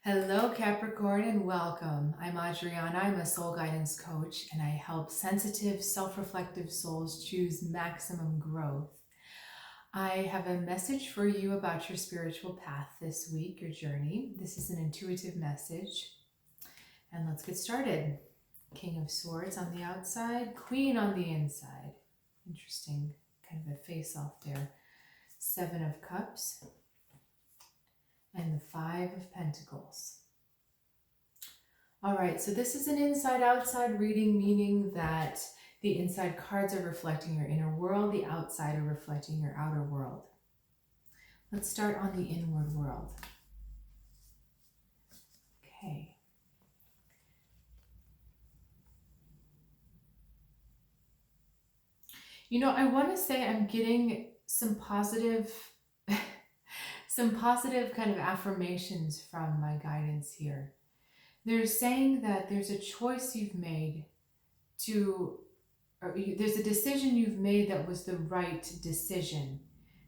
Hello, Capricorn, and welcome. I'm Adriana. I'm a soul guidance coach, and I help sensitive, self reflective souls choose maximum growth. I have a message for you about your spiritual path this week, your journey. This is an intuitive message, and let's get started. King of Swords on the outside, Queen on the inside. Interesting, kind of a face off there. Seven of Cups, and the Five of Pentacles. All right, so this is an inside-outside reading, meaning that the inside cards are reflecting your inner world, the outside are reflecting your outer world. Let's start on the inward world. Okay. You know, I want to say I'm getting some positive kind of affirmations from my guidance here. They're saying that there's a choice you've made there's a decision you've made that was the right decision.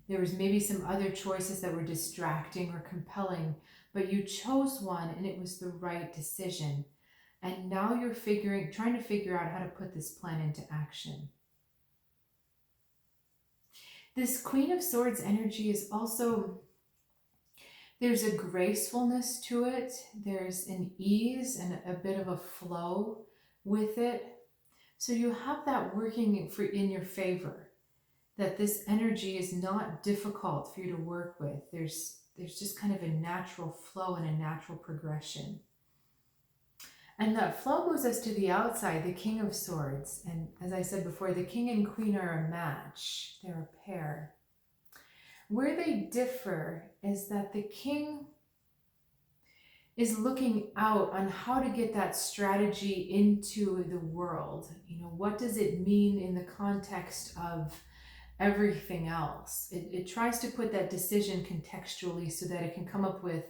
There was maybe some other choices that were distracting or compelling, but you chose one and it was the right decision. And now you're trying to figure out how to put this plan into action. This Queen of Swords energy is also, there's a gracefulness to it. There's an ease and a bit of a flow with it. So you have that working in your favor, that this energy is not difficult for you to work with. There's just kind of a natural flow and a natural progression. And that flow moves us to the outside, the King of Swords. And as I said before, the King and Queen are a match. They're a pair. Where they differ is that the King is looking out on how to get that strategy into the world. You know, what does it mean in the context of everything else? It tries to put that decision contextually so that it can come up with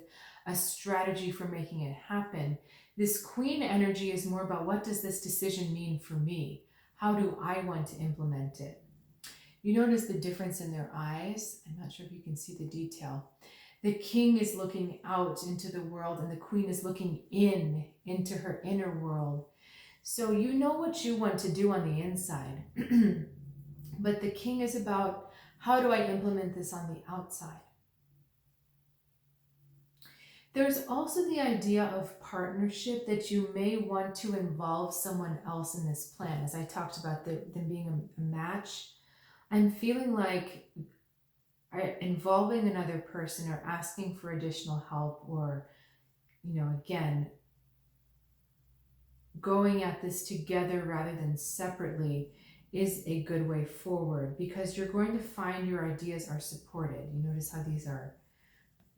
a strategy for making it happen. This Queen energy is more about, what does this decision mean for me? How do I want to implement it? You notice the difference in their eyes. I'm not sure if you can see the detail. The King is looking out into the world and the Queen is looking into her inner world. So you know what you want to do on the inside. But the King is about, how do I implement this on the outside? There's also the idea of partnership, that you may want to involve someone else in this plan. As I talked about them being a match, I'm feeling like involving another person or asking for additional help, or, you know, again, going at this together rather than separately is a good way forward, because you're going to find your ideas are supported. You notice how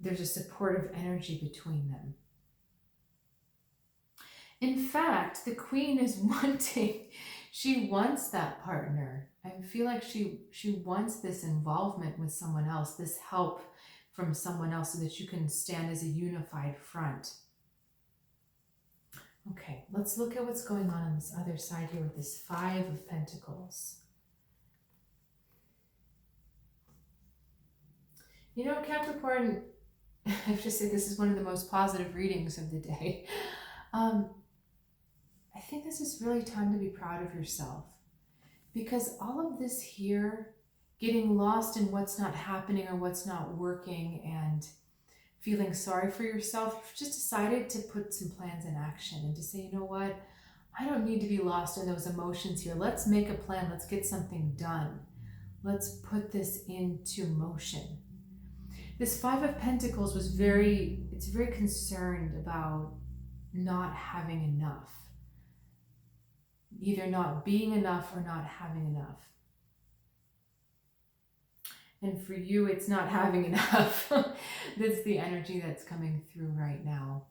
there's a supportive energy between them. In fact, the Queen is she wants that partner. I feel like she wants this involvement with someone else, this help from someone else, so that you can stand as a unified front. Okay, let's look at what's going on this other side here with this Five of Pentacles. You know, Capricorn, I have to say this is one of the most positive readings of the day. I think this is really time to be proud of yourself, because all of this here, getting lost in what's not happening or what's not working and feeling sorry for yourself, you've just decided to put some plans in action and to say, you know what, I don't need to be lost in those emotions here. Let's make a plan. Let's get something done. Let's put this into motion. This Five of Pentacles it's very concerned about not having enough. Either not being enough or not having enough. And for you, it's not having enough. That's the energy that's coming through right now.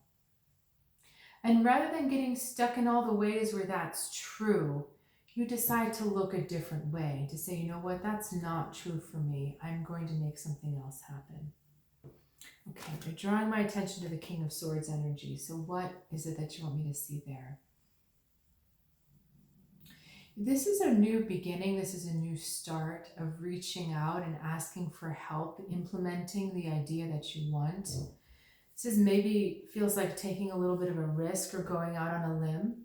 And rather than getting stuck in all the ways where that's true, you decide to look a different way, to say, you know what, that's not true for me. I'm going to make something else happen. Okay, you're drawing my attention to the King of Swords energy. So what is it that you want me to see there? This is a new beginning. This is a new start of reaching out and asking for help, implementing the idea that you want. This is maybe feels like taking a little bit of a risk or going out on a limb.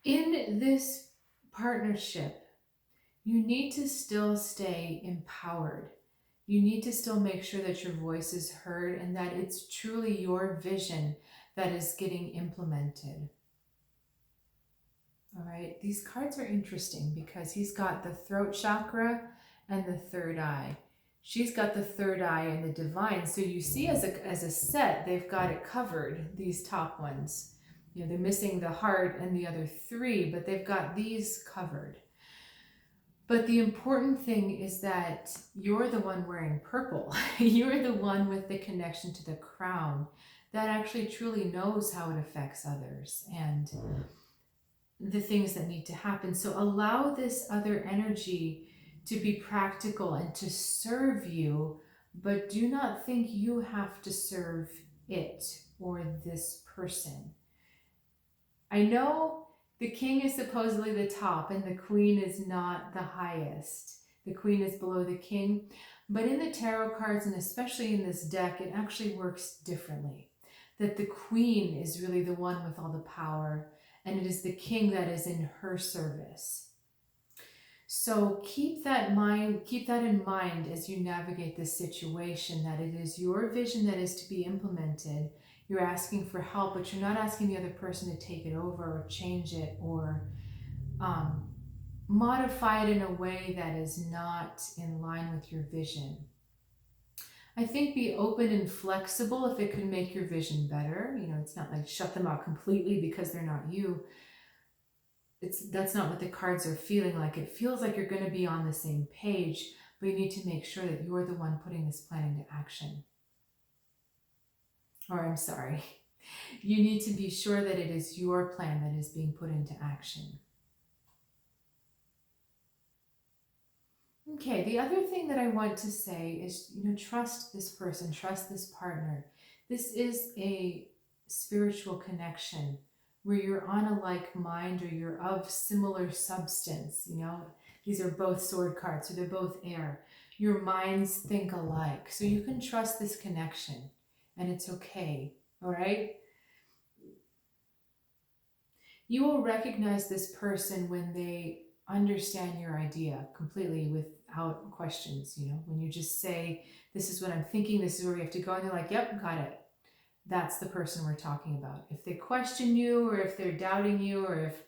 In this partnership, you need to still stay empowered. You need to still make sure that your voice is heard and that it's truly your vision that is getting implemented. All right, these cards are interesting because he's got the throat chakra and the third eye. She's got the third eye and the divine. So you see as a set, they've got it covered, these top ones. You know, they're missing the heart and the other three, but they've got these covered. But the important thing is that you're the one wearing purple. You're the one with the connection to the crown that actually truly knows how it affects others and the things that need to happen. So allow this other energy to be practical and to serve you, but do not think you have to serve it or this person. I know the king is supposedly the top and the queen is not the highest. The queen is below the king, but in the tarot cards and especially in this deck, it actually works differently. That the queen is really the one with all the power and it is the king that is in her service. So keep that in mind as you navigate this situation, that it is your vision that is to be implemented. You're asking for help, but you're not asking the other person to take it over or change it or modify it in a way that is not in line with your vision. I think be open and flexible if it could make your vision better. You know, it's not like shut them out completely because they're not you. That's not what the cards are feeling like. It feels like you're going to be on the same page, but you need to make sure that you're the one putting this plan into action. Or I'm sorry, you need to be sure that it is your plan that is being put into action. Okay, the other thing that I want to say is, you know, trust this person, trust this partner. This is a spiritual connection where you're on a like mind or you're of similar substance, you know. These are both sword cards, so they're both air. Your minds think alike, so you can trust this connection and it's okay, all right? You will recognize this person when they understand your idea completely without questions, you know, when you just say, this is what I'm thinking, this is where we have to go, and they're like, yep, got it. That's the person we're talking about. If they question you or if they're doubting you or if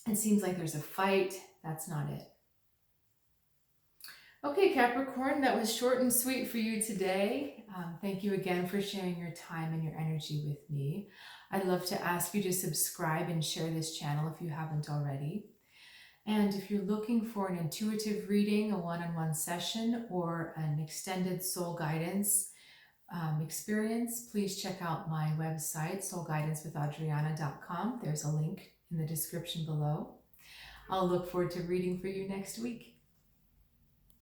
it seems like there's a fight, that's not it. Okay, Capricorn, that was short and sweet for you today. Thank you again for sharing your time and your energy with me. I'd love to ask you to subscribe and share this channel if you haven't already. And if you're looking for an intuitive reading, a one-on-one session, or an extended soul guidance experience, please check out my website, soulguidancewithadriana.com. There's a link in the description below. I'll look forward to reading for you next week.